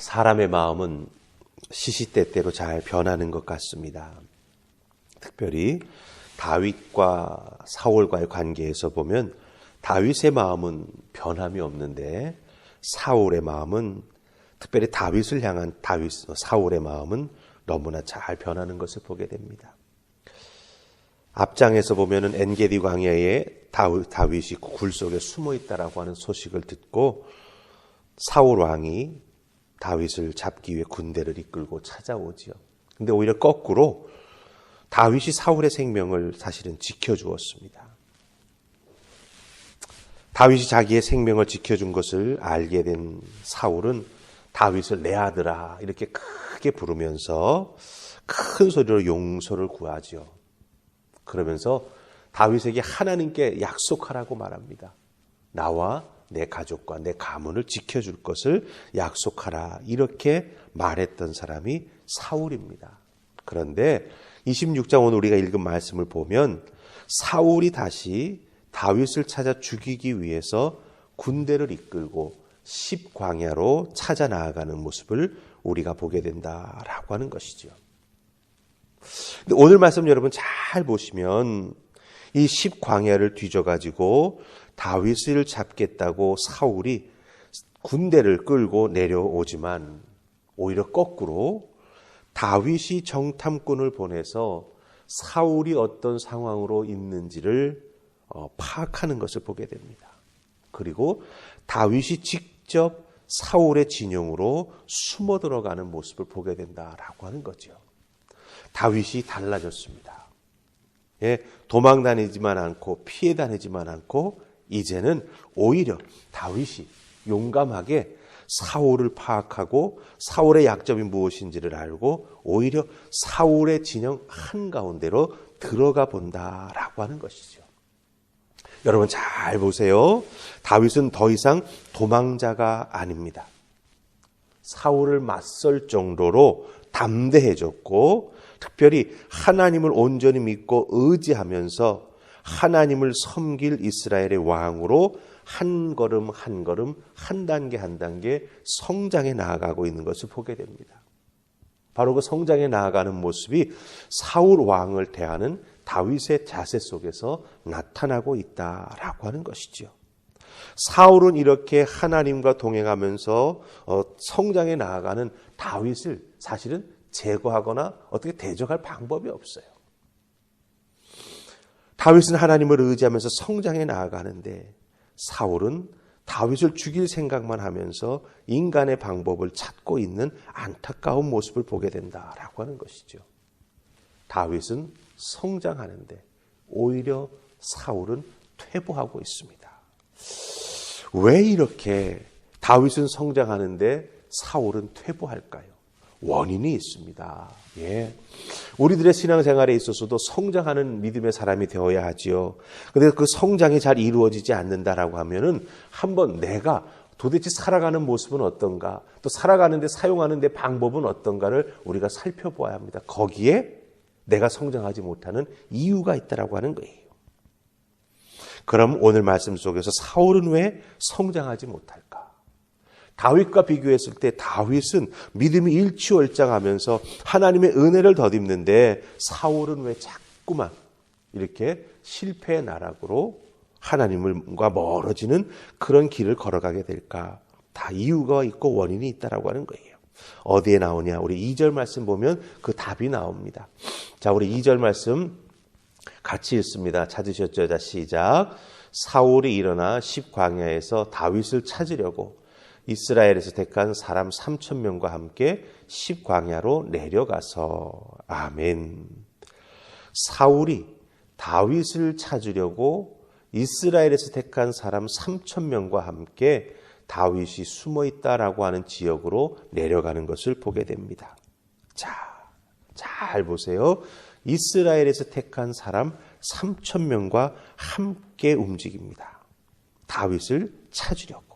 사람의 마음은 시시때때로 잘 변하는 것 같습니다. 특별히 다윗과 사울과의 관계에서 보면 다윗의 마음은 변함이 없는데 사울의 마음은, 특별히 다윗을 향한 사울의 마음은 너무나 잘 변하는 것을 보게 됩니다. 앞장에서 보면은 엔게디 광야에 다윗이 굴 속에 숨어 있다라고 하는 소식을 듣고 사울 왕이 다윗을 잡기 위해 군대를 이끌고 찾아오지요. 근데 오히려 거꾸로 다윗이 사울의 생명을 사실은 지켜주었습니다. 다윗이 자기의 생명을 지켜준 것을 알게 된 사울은 다윗을 내 아들아 이렇게 크게 부르면서 큰 소리로 용서를 구하지요. 그러면서 다윗에게 하나님께 약속하라고 말합니다. 나와 내 가족과 내 가문을 지켜줄 것을 약속하라, 이렇게 말했던 사람이 사울입니다. 그런데 26장 오늘 우리가 읽은 말씀을 보면 사울이 다시 다윗을 찾아 죽이기 위해서 군대를 이끌고 십광야로 찾아 나아가는 모습을 우리가 보게 된다라고 하는 것이죠. 근데 오늘 말씀 여러분 잘 보시면 이 십광야를 뒤져가지고 다윗을 잡겠다고 사울이 군대를 끌고 내려오지만 오히려 거꾸로 다윗이 정탐꾼을 보내서 사울이 어떤 상황으로 있는지를 파악하는 것을 보게 됩니다. 그리고 다윗이 직접 사울의 진영으로 숨어 들어가는 모습을 보게 된다라고 하는 거죠. 다윗이 달라졌습니다. 도망 다니지만 않고 피해 다니지만 않고 이제는 오히려 다윗이 용감하게 사울을 파악하고 사울의 약점이 무엇인지를 알고 오히려 사울의 진영 한가운데로 들어가 본다라고 하는 것이죠. 여러분 잘 보세요. 다윗은 더 이상 도망자가 아닙니다. 사울을 맞설 정도로 담대해졌고 특별히 하나님을 온전히 믿고 의지하면서 하나님을 섬길 이스라엘의 왕으로 한 걸음 한 걸음, 한 단계 한 단계 성장해 나아가고 있는 것을 보게 됩니다. 바로 그 성장해 나아가는 모습이 사울 왕을 대하는 다윗의 자세 속에서 나타나고 있다라고 하는 것이죠. 사울은 이렇게 하나님과 동행하면서 성장해 나아가는 다윗을 사실은 제거하거나 어떻게 대적할 방법이 없어요. 다윗은 하나님을 의지하면서 성장해 나아가는데 사울은 다윗을 죽일 생각만 하면서 인간의 방법을 찾고 있는 안타까운 모습을 보게 된다라고 하는 것이죠. 다윗은 성장하는데 오히려 사울은 퇴보하고 있습니다. 왜 이렇게 다윗은 성장하는데 사울은 퇴보할까요? 원인이 있습니다. 우리들의 신앙생활에 있어서도 성장하는 믿음의 사람이 되어야 하지요. 그런데 그 성장이 잘 이루어지지 않는다라고 하면은 한번 내가 도대체 살아가는 모습은 어떤가, 또 살아가는데 사용하는 데 방법은 어떤가를 우리가 살펴보아야 합니다. 거기에 내가 성장하지 못하는 이유가 있다라고 하는 거예요. 그럼 오늘 말씀 속에서 사울은 왜 성장하지 못할까? 다윗과 비교했을 때 다윗은 믿음이 일취월장하면서 하나님의 은혜를 덧입는데 사울은 왜 자꾸만 이렇게 실패의 나락으로 하나님과 멀어지는 그런 길을 걸어가게 될까? 다 이유가 있고 원인이 있다라고 하는 거예요. 어디에 나오냐? 우리 2절 말씀 보면 그 답이 나옵니다. 자, 우리 2절 말씀 같이 읽습니다. 찾으셨죠? 자, 시작. 사울이 일어나 십광야에서 다윗을 찾으려고 이스라엘에서 택한 사람 3,000명과 함께 십광야로 내려가서. 아멘. 사울이 다윗을 찾으려고 이스라엘에서 택한 사람 3,000명과 함께 다윗이 숨어 있다라고 하는 지역으로 내려가는 것을 보게 됩니다. 자, 잘 보세요. 이스라엘에서 택한 사람 3,000명과 함께 움직입니다. 다윗을 찾으려고.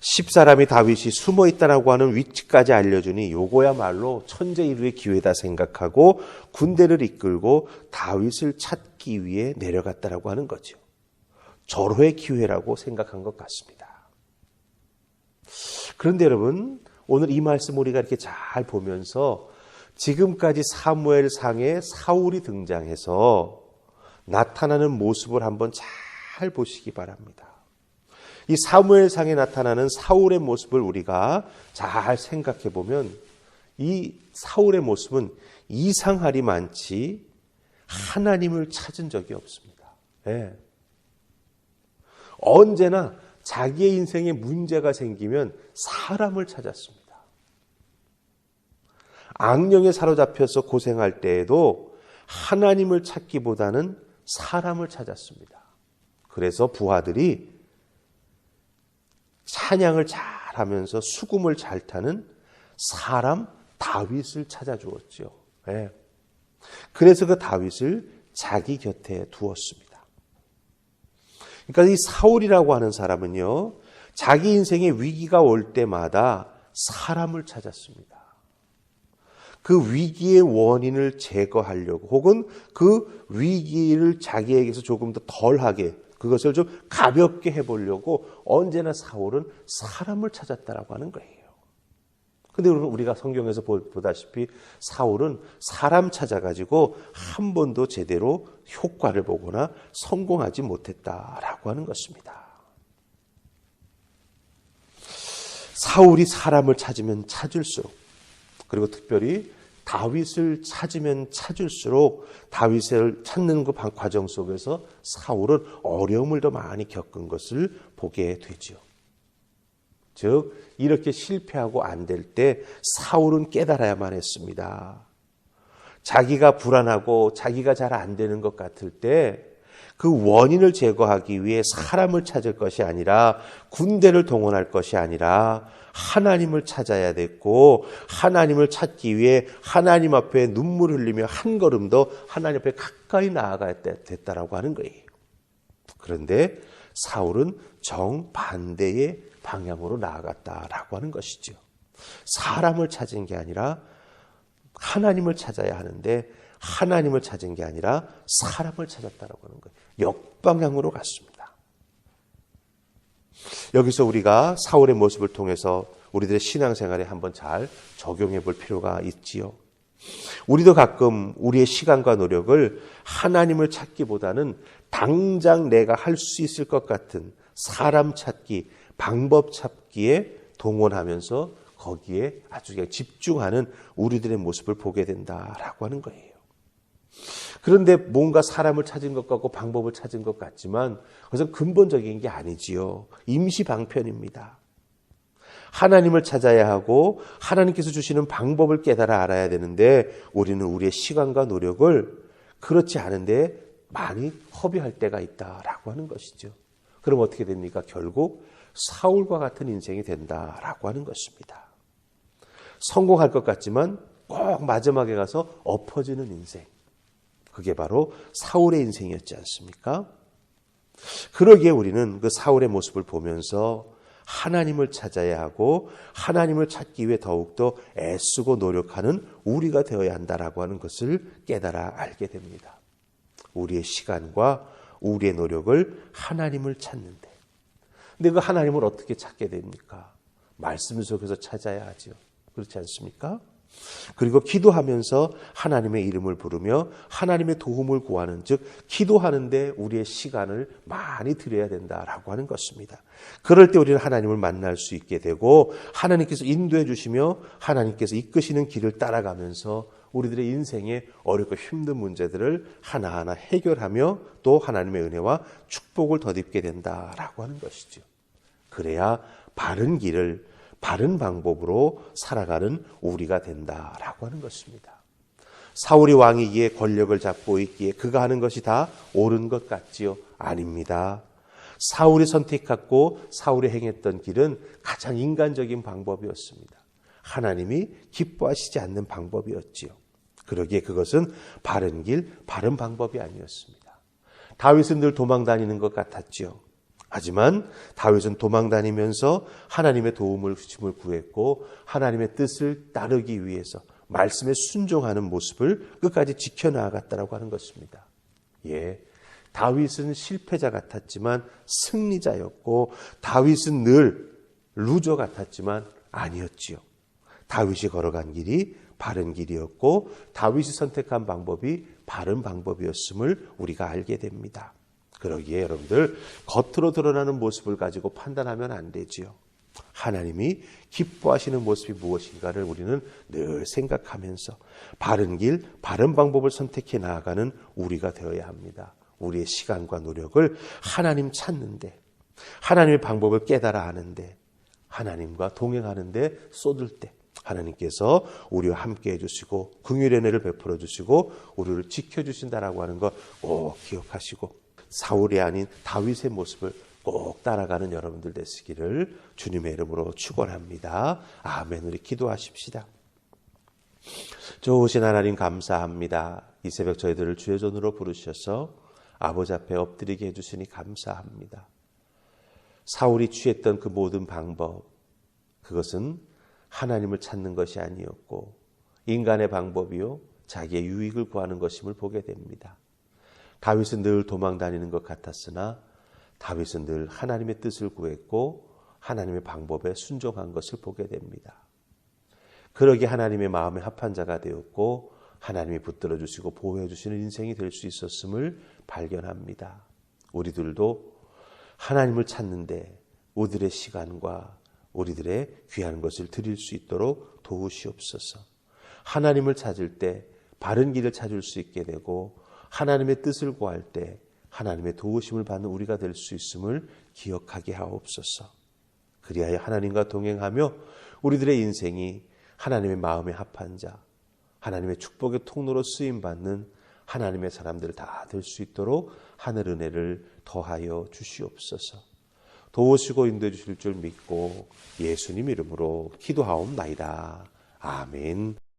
10사람이 다윗이 숨어 있다라고 하는 위치까지 알려주니 요거야말로 천재일우의 기회다 생각하고 군대를 이끌고 다윗을 찾기 위해 내려갔다라고 하는 거죠. 절호의 기회라고 생각한 것 같습니다. 그런데 여러분, 오늘 이 말씀 우리가 이렇게 잘 보면서 지금까지 사무엘상에 사울이 등장해서 나타나는 모습을 한번 잘 보시기 바랍니다. 이 사무엘상에 나타나는 사울의 모습을 우리가 잘 생각해 보면 이 사울의 모습은 이상하리 많지 하나님을 찾은 적이 없습니다. 예. 언제나 자기의 인생에 문제가 생기면 사람을 찾았습니다. 악령에 사로잡혀서 고생할 때에도 하나님을 찾기보다는 사람을 찾았습니다. 그래서 부하들이 찬양을 잘하면서 수금을 잘 타는 사람 다윗을 찾아주었죠. 네. 그래서 그 다윗을 자기 곁에 두었습니다. 그러니까 이 사울이라고 하는 사람은요, 자기 인생에 위기가 올 때마다 사람을 찾았습니다. 그 위기의 원인을 제거하려고 혹은 그 위기를 자기에게서 조금 더 덜하게 그것을 좀 가볍게 해보려고 언제나 사울은 사람을 찾았다라고 하는 거예요. 근데 우리가 성경에서 보다시피 사울은 사람 찾아가지고 한 번도 제대로 효과를 보거나 성공하지 못했다라고 하는 것입니다. 사울이 사람을 찾으면 찾을수록, 그리고 특별히 다윗을 찾으면 찾을수록 다윗을 찾는 그 과정 속에서 사울은 어려움을 더 많이 겪은 것을 보게 되죠. 즉 이렇게 실패하고 안 될 때 사울은 깨달아야만 했습니다. 자기가 불안하고 자기가 잘 안 되는 것 같을 때 그 원인을 제거하기 위해 사람을 찾을 것이 아니라 군대를 동원할 것이 아니라 하나님을 찾아야 됐고, 하나님을 찾기 위해 하나님 앞에 눈물 흘리며 한 걸음 더 하나님 앞에 가까이 나아가야 됐다라고 하는 거예요. 그런데 사울은 정반대의 방향으로 나아갔다라고 하는 것이죠. 사람을 찾은 게 아니라 하나님을 찾아야 하는데 하나님을 찾은 게 아니라 사람을 찾았다라고 하는 거예요. 역방향으로 갔습니다. 여기서 우리가 사울의 모습을 통해서 우리들의 신앙생활에 한번 잘 적용해 볼 필요가 있지요. 우리도 가끔 우리의 시간과 노력을 하나님을 찾기보다는 당장 내가 할 수 있을 것 같은 사람 찾기, 방법 찾기에 동원하면서 거기에 아주 집중하는 우리들의 모습을 보게 된다라고 하는 거예요. 그런데 뭔가 사람을 찾은 것 같고 방법을 찾은 것 같지만 그것은 근본적인 게 아니지요. 임시방편입니다. 하나님을 찾아야 하고 하나님께서 주시는 방법을 깨달아 알아야 되는데 우리는 우리의 시간과 노력을 그렇지 않은데 많이 허비할 때가 있다라고 하는 것이죠. 그럼 어떻게 됩니까? 결국 사울과 같은 인생이 된다라고 하는 것입니다. 성공할 것 같지만 꼭 마지막에 가서 엎어지는 인생. 그게 바로 사울의 인생이었지 않습니까? 그러기에 우리는 그 사울의 모습을 보면서 하나님을 찾아야 하고 하나님을 찾기 위해 더욱더 애쓰고 노력하는 우리가 되어야 한다라고 하는 것을 깨달아 알게 됩니다. 우리의 시간과 우리의 노력을 하나님을 찾는데, 근데 그 하나님을 어떻게 찾게 됩니까? 말씀 속에서 찾아야 하죠. 그렇지 않습니까? 그리고 기도하면서 하나님의 이름을 부르며 하나님의 도움을 구하는, 즉 기도하는데 우리의 시간을 많이 들여야 된다라고 하는 것입니다. 그럴 때 우리는 하나님을 만날 수 있게 되고 하나님께서 인도해 주시며 하나님께서 이끄시는 길을 따라가면서 우리들의 인생에 어렵고 힘든 문제들을 하나하나 해결하며 또 하나님의 은혜와 축복을 덧입게 된다라고 하는 것이죠. 그래야 바른 길을 바른 방법으로 살아가는 우리가 된다라고 하는 것입니다. 사울이 왕이기에 권력을 잡고 있기에 그가 하는 것이 다 옳은 것 같지요? 아닙니다. 사울이 선택했고 사울이 행했던 길은 가장 인간적인 방법이었습니다. 하나님이 기뻐하시지 않는 방법이었지요. 그러기에 그것은 바른 길, 바른 방법이 아니었습니다. 다윗은 늘 도망 다니는 것 같았지요. 하지만 다윗은 도망다니면서 하나님의 도움을 구했고 하나님의 뜻을 따르기 위해서 말씀에 순종하는 모습을 끝까지 지켜나갔다고 하는 것입니다. 예, 다윗은 실패자 같았지만 승리자였고 다윗은 늘 루저 같았지만 아니었지요. 다윗이 걸어간 길이 바른 길이었고 다윗이 선택한 방법이 바른 방법이었음을 우리가 알게 됩니다. 그러기에 여러분들 겉으로 드러나는 모습을 가지고 판단하면 안 되지요. 하나님이 기뻐하시는 모습이 무엇인가를 우리는 늘 생각하면서 바른 길, 바른 방법을 선택해 나아가는 우리가 되어야 합니다. 우리의 시간과 노력을 하나님 찾는데, 하나님의 방법을 깨달아 하는데, 하나님과 동행하는데 쏟을 때 하나님께서 우리와 함께 해주시고 긍휼의 은혜를 베풀어 주시고 우리를 지켜주신다라고 하는 것 꼭 기억하시고 사울이 아닌 다윗의 모습을 꼭 따라가는 여러분들 되시기를 주님의 이름으로 축원합니다. 아멘. 우리 기도하십시다. 좋으신 하나님 감사합니다. 이 새벽 저희들을 주의 손으로 부르셔서 아버지 앞에 엎드리게 해주시니 감사합니다. 사울이 취했던 그 모든 방법, 그것은 하나님을 찾는 것이 아니었고 인간의 방법이요 자기의 유익을 구하는 것임을 보게 됩니다. 다윗은 늘 도망다니는 것 같았으나 다윗은 늘 하나님의 뜻을 구했고 하나님의 방법에 순종한 것을 보게 됩니다. 그러기에 하나님의 마음에 합한 자가 되었고 하나님이 붙들어 주시고 보호해 주시는 인생이 될 수 있었음을 발견합니다. 우리들도 하나님을 찾는데 우리들의 시간과 우리들의 귀한 것을 드릴 수 있도록 도우시옵소서. 하나님을 찾을 때 바른 길을 찾을 수 있게 되고 하나님의 뜻을 구할 때 하나님의 도우심을 받는 우리가 될 수 있음을 기억하게 하옵소서. 그리하여 하나님과 동행하며 우리들의 인생이 하나님의 마음에 합한 자, 하나님의 축복의 통로로 쓰임받는 하나님의 사람들 다 될 수 있도록 하늘 은혜를 더하여 주시옵소서. 도우시고 인도해 주실 줄 믿고 예수님 이름으로 기도하옵나이다. 아멘.